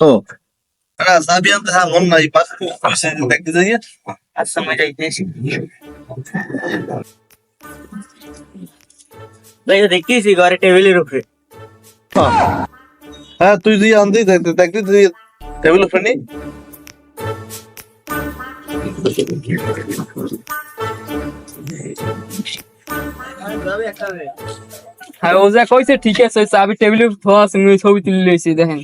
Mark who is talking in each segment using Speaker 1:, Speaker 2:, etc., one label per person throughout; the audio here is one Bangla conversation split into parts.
Speaker 1: ও চাবি আনতে মন নাই দেখতে যাই।
Speaker 2: আচ্ছা আমি যাইতেছি। দেখতেছি ঘরে টেবিলের উপরে।
Speaker 1: হ্যাঁ তুই দিয়ে আনতে দেখতে টেবিল উপরে নেই।
Speaker 3: হ্যাঁ ও যা কইছে ঠিক আছে, চাবি টেবিলে থোয়া আছে, আমি ছবি তুলে লইছি দেখেন।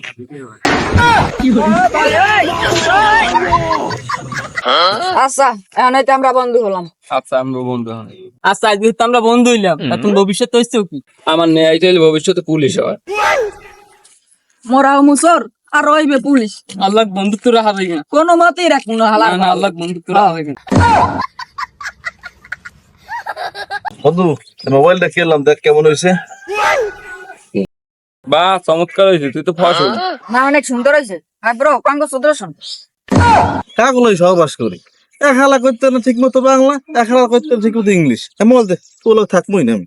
Speaker 4: আচ্ছা এখন হয়তো আমরা বন্ধু হলাম।
Speaker 3: আচ্ছা আমরা বন্ধু হন। আচ্ছা আজকে তো আমরা বন্ধু হইলাম, এখন ভবিষ্যৎ হইছে কি? আমার নেই চাইলে ভবিষ্যতে পুলিশ হয়।
Speaker 4: মোরাও মুসর আর রইবে পুলিশ।
Speaker 3: আল্লাহ বন্ধুত্ব রাখা যায় না,
Speaker 4: কোনো মতেই রাখবো না হালা।
Speaker 3: না আল্লাহ বন্ধুত্ব রাখা যায় না।
Speaker 1: বন্ধু মোবাইলটা খেললাম, দেখ কেমন হয়েছে।
Speaker 3: বা চমৎকার হয়েছে, তুই তো ফস হইলি।
Speaker 4: না অনেক সুন্দর হয়েছে। আর ব্রো কাঙ্গ সুদর্শন
Speaker 1: কাগুলোই সহবাস করি, এক হালা করতে না ঠিক মতো বাংলা, এক হালা করতে ঠিক মতো ইংলিশ। এমন বলতে তোর থাকবোই না আমি।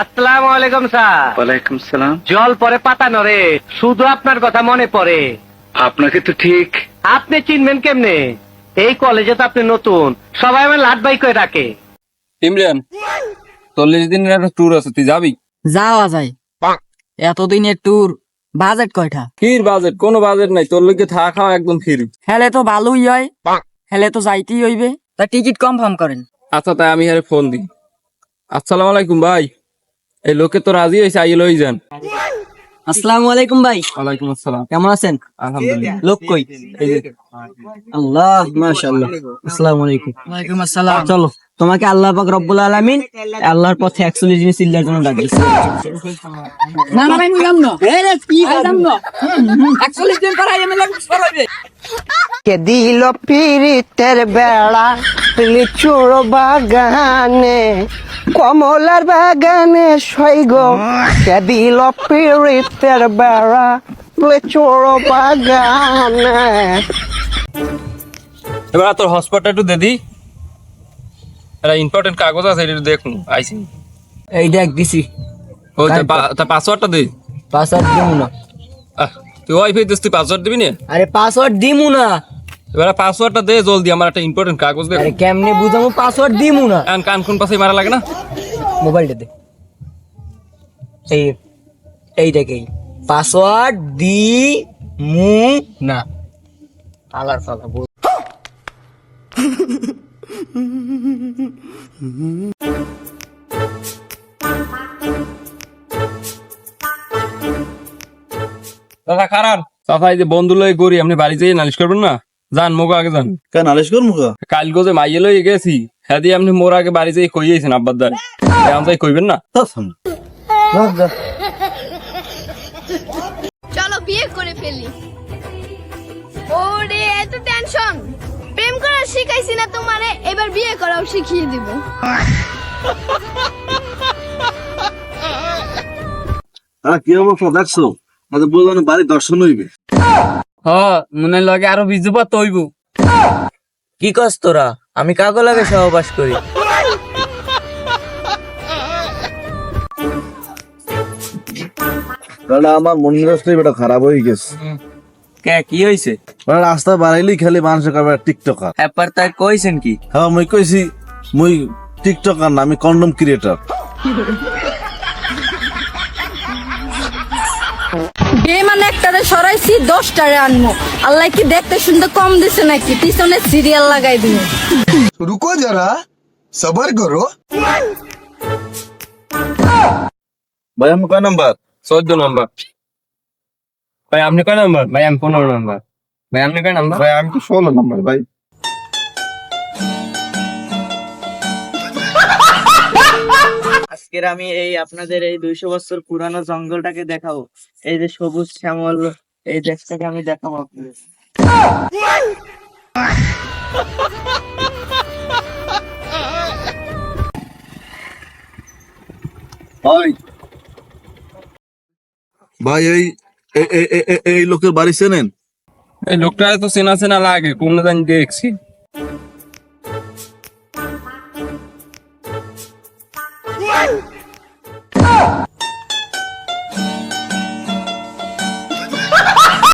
Speaker 2: আসসালামু আলাইকুম স্যার।
Speaker 5: ওয়ালাইকুম সালাম।
Speaker 2: জল পরে পাতা নড়ে, শুধু আপনার কথা মনে পড়ে।
Speaker 5: আপনাকে তো ঠিক।
Speaker 2: আপনি চিনবেন কেমনে? এই কলেজে তো আপনি নতুন, সবাই আমার লাট বাই করে ডাকে।
Speaker 3: ইমরান 40 দিনের একটা ট্যুর আছে, তুই যাবি?
Speaker 4: যাওয়া যায়। এতদিনের ট্যুর, বাজেট কয়টা?
Speaker 3: ফির বাজেট? কোনো বাজেট নাই, তোর লোকে থাকা খাওয়া একদম ফির।
Speaker 4: হেলে তো ভালোই হয়, হেলে তো যাইতেই হইবে। তা টিকিট কনফার্ম করেন।
Speaker 3: আচ্ছা তাই আমি হারে ফোন দিই। আসসালামু আলাইকুম ভাই, এই লোকে তো রাজি হয়েছে, আইয়ে লই যান।
Speaker 2: আসসালামু আলাইকুম ভাই,
Speaker 3: ওয়ালাইকুম আসসালাম।
Speaker 2: কেমন আছেন?
Speaker 3: আলহামদুলিল্লাহ।
Speaker 2: লোক কই?
Speaker 3: এই যে
Speaker 2: আল্লাহ মাশাআল্লাহ। আসসালামু আলাইকুম।
Speaker 4: ওয়ালাইকুম আসসালাম।
Speaker 2: চলো, তোমাকে আল্লাহ পাক রব্বুল আলামিন আল্লাহর পথে 41 দিন চিল্লার জন্য ডাকছে।
Speaker 4: না না ভাই মুইলাম না। এরে কি আইলাম না। 41 দিন পর আইএম লাগু সরাইবে।
Speaker 6: কে দিল পিরিতের বেড়া লিচুর বাগানে, কমলার বাগানে সৈগ। কে দিল পিরিতের বেড়া লিচুর বাগানে।
Speaker 3: এবার তোর হসপিটাল একটু দে দি, একটা ইম্পর্টেন্ট কাগজ আছে, এটা দেখুন আইসি।
Speaker 2: এই দেখ দিছি।
Speaker 3: ওই তা পাসওয়ার্ডটা দে।
Speaker 2: পাসওয়ার্ড দিমু না।
Speaker 3: তুই ওয়াইফাই দিস, তুই পাসওয়ার্ড দিবি না?
Speaker 2: আরে পাসওয়ার্ড দিমু না।
Speaker 3: এবার পাসওয়ার্ডটা দে জলদি, আমার একটা ইম্পর্টেন্ট কাগজ দে।
Speaker 2: আরে কেমনে বুঝামু? পাসওয়ার্ড দিমু না।
Speaker 3: কান কোন পাশে মারা লাগে না?
Speaker 2: মোবাইলটা দে। এই দেখ, এই পাসওয়ার্ড দিমু না। আলার ফালা বল।
Speaker 3: দাদা খারাপ সাফাই যে বন্ধু লই করি, আপনি বাড়ি যেয়ে নালিশ করবেন না? যান মোগো আগে যান।
Speaker 1: কেন নালিশ করবো?
Speaker 3: কাল গোজে মাইয়ে লই গেছি, হ্যাঁ দিয়ে আপনি মোর আগে বাড়ি যেয়ে কইয়েছেন আব্বার দ্বারে, এখন তাই কইবেন না?
Speaker 7: চলো বিয়ে করে ফেলি। ওরে এত টেনশন, প্রেম করা শিখাইছি না তোমারে, এবার বিয়ে করাও শিখিয়ে দিব।
Speaker 1: কি অবস্থা দেখছো? বললাম বাড়ি দর্শন হইবে।
Speaker 3: হ্যাঁ মনে লাগে আরো বিজুপা তৈব।
Speaker 2: কি কস তোরা? আমি কাগো লাগে সহবাস করি।
Speaker 1: আমার মনের রাস্তায় বেটা খারাপ হয়ে গেছে।
Speaker 2: কে কি হইছে?
Speaker 1: রাস্তা বাড়াইলেই খালি মানুষের কাছে টিকটকার।
Speaker 2: হ্যাপার তাই কইছেন কি?
Speaker 1: হ্যাঁ মুই কইছি মুই টিকটকার না, আমি কন্ডম ক্রিয়েটর।
Speaker 4: মানে একটারে সরাইছি 10টারে আনমু। আল্লাহ কি দেখতে শুনতে কম দিছে নাকি? পিছনে সিরিয়াল লাগাই দিন।
Speaker 8: रुको जरा सबर करो।
Speaker 1: ভাই আমি কয় নাম্বার?
Speaker 3: 14 নম্বর। ভাই আপনি কয় নম্বর? ভাই আমি 15 নম্বর। ভাই আপনি কয় নম্বর?
Speaker 1: ভাই আমি তো 16 নাম্বার ভাই।
Speaker 2: আজকের আমি এই আপনাদের এই 200 বছর পুরানো জঙ্গলটাকে দেখাবো। এই যে সবুজ শ্যামল এই দেশটাকে আমি দেখাবো আপনাদের।
Speaker 1: ভাই এই লোকের বাড়ি চেনেন?
Speaker 3: এই লোকটা তো চেনা চেনা লাগে, কোন জানি দেখছি।